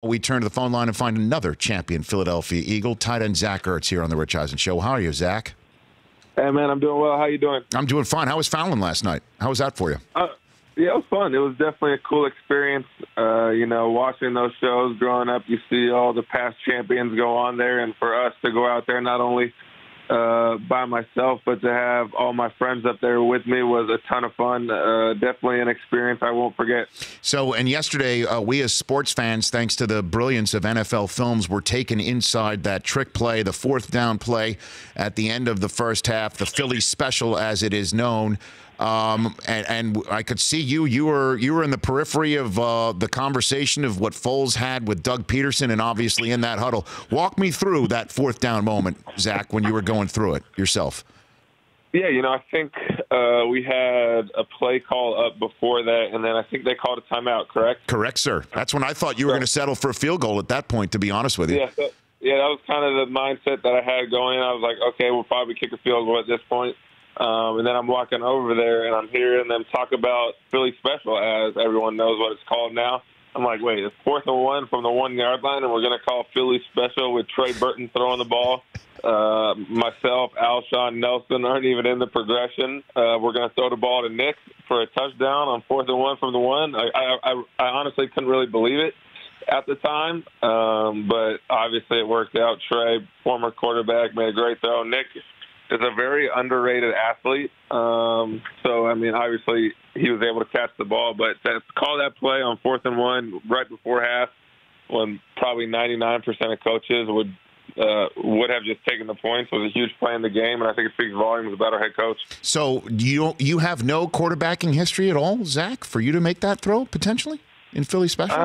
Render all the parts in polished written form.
We turn to the phone line and find another champion Philadelphia Eagle, tight end Zach Ertz here on the Rich Eisen Show. How are you, Zach? Hey, man, I'm doing well. How you doing? I'm doing fine. How was Fallon last night? How was that for you? Yeah, it was fun. It was definitely a cool experience. Watching those shows growing up, you see all the past champions go on there, and for us to go out there not only by myself, but to have all my friends up there with me was a ton of fun. Definitely an experience I won't forget. So, and yesterday, we as sports fans, thanks to the brilliance of NFL films, were taken inside that trick play, the fourth down play at the end of the first half, the Philly special as it is known. And I could see you were in the periphery of the conversation of what Foles had with Doug Peterson, and obviously in that huddle. Walk me through that fourth down moment, Zach, when you were going through it yourself. Yeah, I think we had a play call up before that, and then I think they called a timeout, correct? Correct, sir. That's when I thought you were going to settle for a field goal at that point, to be honest with you. Yeah, that was kind of the mindset that I had going in. I was like, okay, we'll probably kick a field goal at this point. And then I'm walking over there, and I'm hearing them talk about Philly special, as everyone knows what it's called now. I'm like, wait, it's 4th and 1 from the 1-yard line, and we're going to call Philly special with Trey Burton throwing the ball. Myself, Alshon, Nelson aren't even in the progression. We're going to throw the ball to Nick for a touchdown on 4th and 1 from the 1. I honestly couldn't really believe it at the time, but obviously it worked out. Trey, former quarterback, made a great throw. Nick is a very underrated athlete. Obviously he was able to catch the ball, but to call that play on 4th and 1 right before half, when probably 99% of coaches would have just taken the points, was a huge play in the game, and I think it speaks volumes about our head coach. So you have no quarterbacking history at all, Zach, for you to make that throw potentially in Philly special?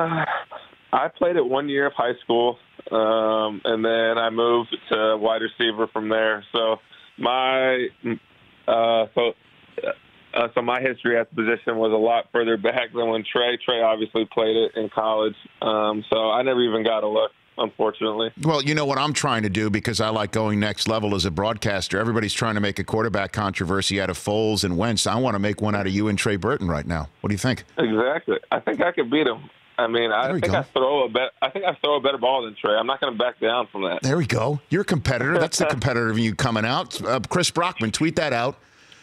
I played it 1 year of high school, and then I moved to wide receiver from there. So my history at the position was a lot further back than when Trey obviously played it in college. So I never even got a look, unfortunately. Well, you know what I'm trying to do, because I like going next level as a broadcaster. Everybody's trying to make a quarterback controversy out of Foles and Wentz. I want to make one out of you and Trey Burton right now. What do you think? Exactly. I think I could beat him. I think I throw a better ball than Trey. I'm not going to back down from that. There we go. You're a competitor. That's the competitor of you coming out. Chris Brockman, tweet that out.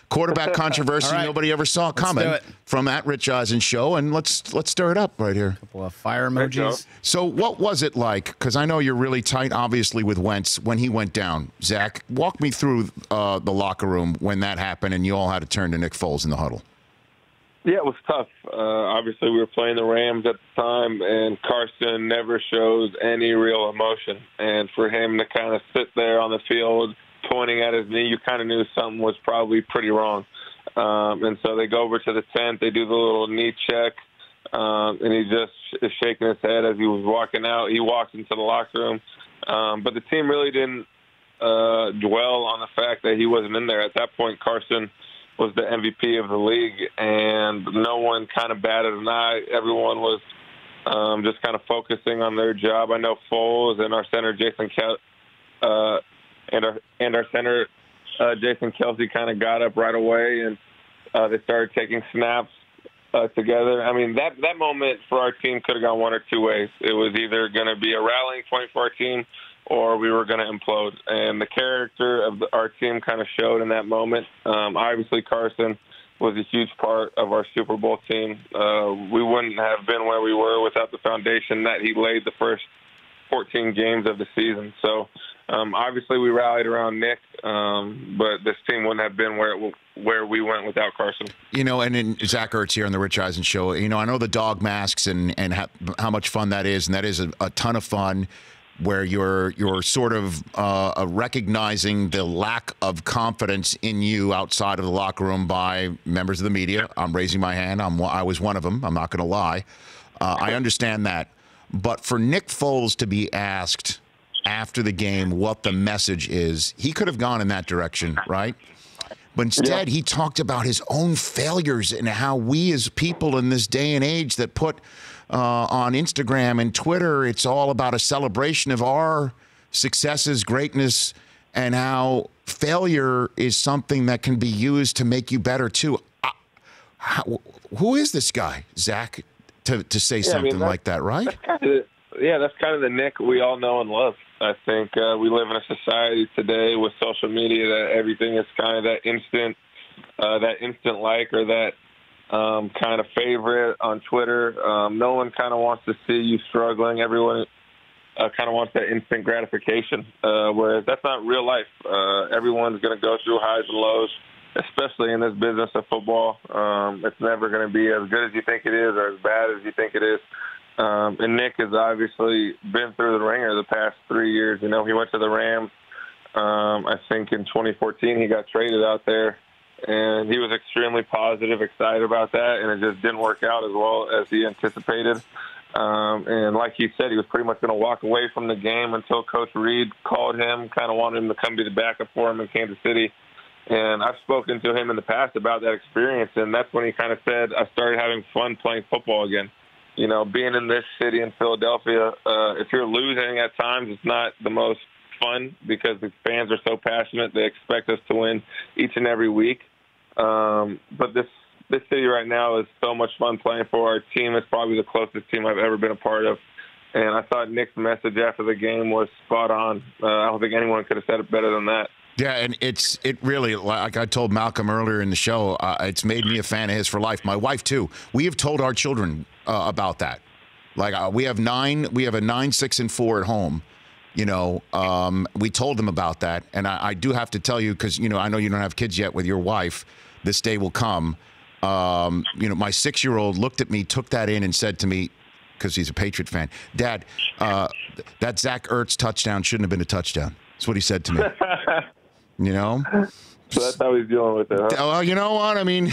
Quarterback controversy nobody ever saw coming from @Rich Eisen Show, and let's stir it up right here. A couple of fire emojis. So what was it like? Because I know you're really tight, obviously, with Wentz when he went down. Zach, walk me through the locker room when that happened and you all had to turn to Nick Foles in the huddle. Yeah, it was tough. Obviously, we were playing the Rams at the time, and Carson never shows any real emotion. And for him to kind of sit there on the field pointing at his knee, you kind of knew something was probably pretty wrong. And so they go over to the tent. They do the little knee check, and he just is shaking his head as he was walking out. He walks into the locker room. But the team really didn't dwell on the fact that he wasn't in there. At that point, Carson was the MVP of the league, and no one kind of batted an eye. Everyone was just kind of focusing on their job. I know Foles and our center Jason Jason Kelsey kind of got up right away, and they started taking snaps together. I mean, that moment for our team could have gone one or two ways. It was either going to be a rallying point for our team, or we were going to implode. And the character of our team kind of showed in that moment. Obviously, Carson was a huge part of our Super Bowl team. We wouldn't have been where we were without the foundation that he laid the first 14 games of the season. So, obviously, we rallied around Nick, but this team wouldn't have been where we went without Carson. And in Zach Ertz here on the Rich Eisen Show, I know the dog masks and how much fun that is, and that is a ton of fun, where you're sort of recognizing the lack of confidence in you outside of the locker room by members of the media. I'm raising my hand. I was one of them. I'm not going to lie. I understand that. But for Nick Foles to be asked after the game what the message is, he could have gone in that direction, right? But instead, he talked about his own failures and how we as people in this day and age that put on Instagram and Twitter, it's all about a celebration of our successes, greatness, and how failure is something that can be used to make you better too. Who is this guy, Zach, to say something like that, right? Yeah, that's kind of the Nick we all know and love. I think we live in a society today with social media that everything is kind of that instant like or that kind of favorite on Twitter. No one kind of wants to see you struggling. Everyone kind of wants that instant gratification, whereas that's not real life. Everyone's going to go through highs and lows, especially in this business of football. It's never going to be as good as you think it is or as bad as you think it is. And Nick has obviously been through the ringer the past 3 years. You know, he went to the Rams. I think in 2014 he got traded out there, and he was extremely positive, excited about that, and it just didn't work out as well as he anticipated. And like he said, he was pretty much going to walk away from the game until Coach Reed called him, kind of wanted him to come be the backup for him in Kansas City. And I've spoken to him in the past about that experience, and that's when he kind of said, I started having fun playing football again. You know, being in this city in Philadelphia, if you're losing at times, it's not the most fun because the fans are so passionate. They expect us to win each and every week. But this city right now is so much fun playing for. Our team is probably the closest team I've ever been a part of. And I thought Nick's message after the game was spot on. I don't think anyone could have said it better than that. Yeah, and it really, like I told Malcolm earlier in the show, it's made me a fan of his for life. My wife too. We have told our children about that. Like we have a 9, 6, and 4 at home. You know, we told them about that, and I do have to tell you because you know I know you don't have kids yet with your wife. This day will come. You know, my 6-year-old looked at me, took that in, and said to me, because he's a Patriot fan, Dad, that Zach Ertz touchdown shouldn't have been a touchdown. That's what he said to me. You know? So that's how he's dealing with it, huh? Well, you know what? I mean,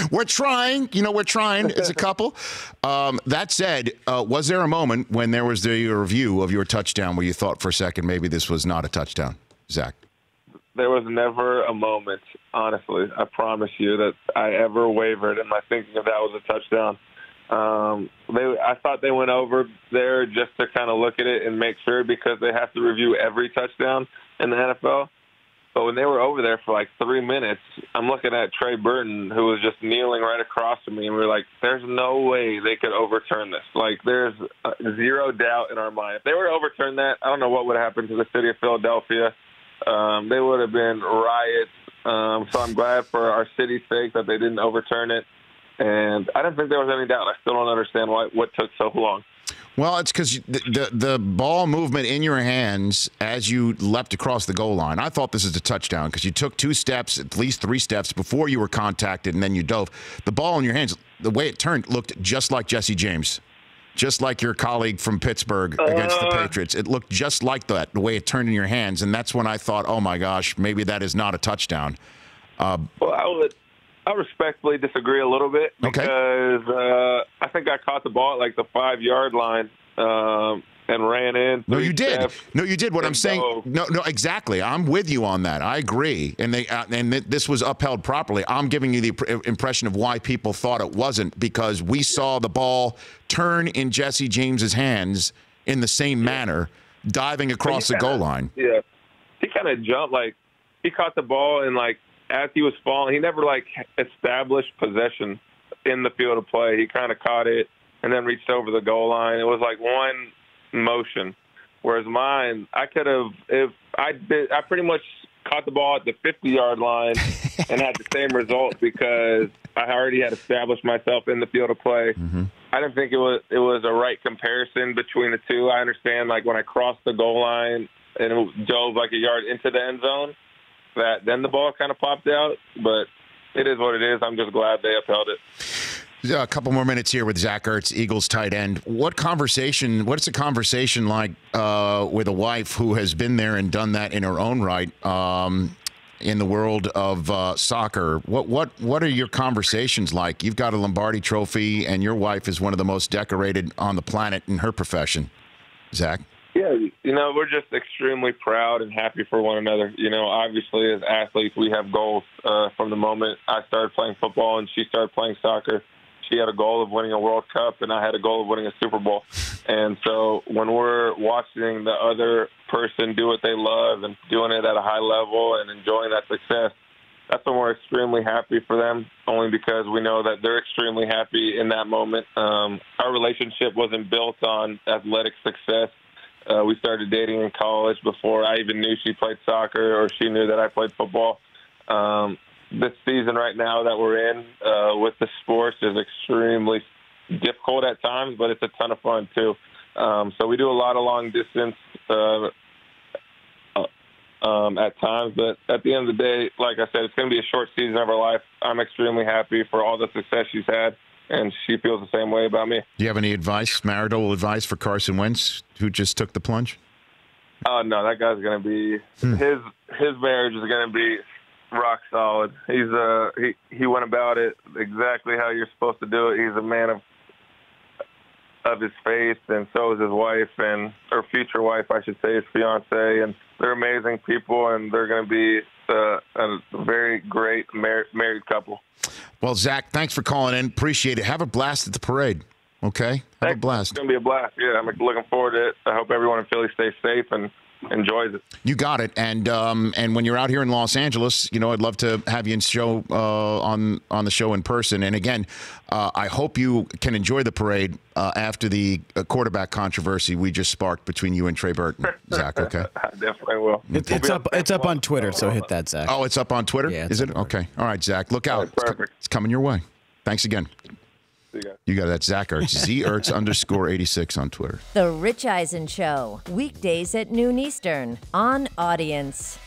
we're trying. You know, we're trying as a couple. That said, was there a moment when there was the review of your touchdown where you thought for a second maybe this was not a touchdown, Zach? There was never a moment, honestly, I promise you, that I ever wavered in my thinking of that was a touchdown. I thought they went over there just to kind of look at it and make sure because they have to review every touchdown in the NFL. But when they were over there for like 3 minutes, I'm looking at Trey Burton, who was just kneeling right across from me, and we were like, there's no way they could overturn this. Like, there's zero doubt in our mind. If they were to overturn that, I don't know what would happen to the city of Philadelphia. They would have been riots. So I'm glad for our city's sake that they didn't overturn it. And I don't think there was any doubt. I still don't understand what took so long. Well, it's because the ball movement in your hands as you leapt across the goal line. I thought this is a touchdown because you took 2 steps, at least 3 steps before you were contacted, and then you dove. The ball in your hands, the way it turned, looked just like Jesse James, just like your colleague from Pittsburgh against the Patriots. It looked just like that, the way it turned in your hands, and that's when I thought, oh, my gosh, maybe that is not a touchdown. Well, I respectfully disagree a little bit because I think I caught the ball at like the 5-yard line and ran in. No, you did. No, you did. What I'm saying, no, exactly. I'm with you on that. I agree. And this was upheld properly. I'm giving you the impression of why people thought it wasn't because we saw the ball turn in Jesse James's hands in the same manner, diving across the goal line. Yeah, he kind of jumped like he caught the ball and like. As he was falling, he never, like, established possession in the field of play. He kind of caught it and then reached over the goal line. It was like one motion, whereas mine, I could have – I pretty much caught the ball at the 50-yard line and had the same result because I already had established myself in the field of play. Mm-hmm. I didn't think it was a right comparison between the two. I understand, like, when I crossed the goal line and it dove, like, a yard into the end zone, that then the ball kind of popped out, but it is what it is. I'm just glad they upheld it. A couple more minutes here with Zach Ertz, Eagles tight end. What's a conversation like with a wife who has been there and done that in her own right in the world of soccer? What are your conversations like? You've got a Lombardi trophy, and your wife is one of the most decorated on the planet in her profession. Zach? Yeah, you know, we're just extremely proud and happy for one another. You know, obviously as athletes, we have goals from the moment I started playing football and she started playing soccer. She had a goal of winning a World Cup, and I had a goal of winning a Super Bowl. And so when we're watching the other person do what they love and doing it at a high level and enjoying that success, that's when we're extremely happy for them, only because we know that they're extremely happy in that moment. Our relationship wasn't built on athletic success. We started dating in college before I even knew she played soccer or she knew that I played football. This season right now that we're in with the sports is extremely difficult at times, but it's a ton of fun too. So we do a lot of long distance at times, but at the end of the day, like I said, it's going to be a short season of our life. I'm extremely happy for all the success she's had, and she feels the same way about me. Do you have any advice, marital advice for Carson Wentz, who just took the plunge? Oh no, that guy's going to be his marriage is going to be rock solid. He went about it exactly how you're supposed to do it. He's a man of his faith, and so is his wife, or future wife, I should say, his fiance, and they're amazing people, and they're going to be a very great married couple. Well, Zach, thanks for calling in. Appreciate it. Have a blast at the parade. Okay? Have a blast. It's going to be a blast. Yeah, I'm looking forward to it. I hope everyone in Philly stays safe and enjoys it. You got it. And when you're out here in Los Angeles, I'd love to have you on the show in person. And again, I hope you can enjoy the parade after the quarterback controversy we just sparked between you and Trey Burton, Zach. Okay, I definitely will. It's up on Twitter, so hit that, Zach. Oh, it's up on Twitter. Yeah, is it? Okay. All right, Zach. Look out. Right, perfect. It's coming your way. Thanks again. See you guys. You got that, Zach Ertz, ZErtz_86 on Twitter. The Rich Eisen Show, weekdays at noon Eastern on Audience.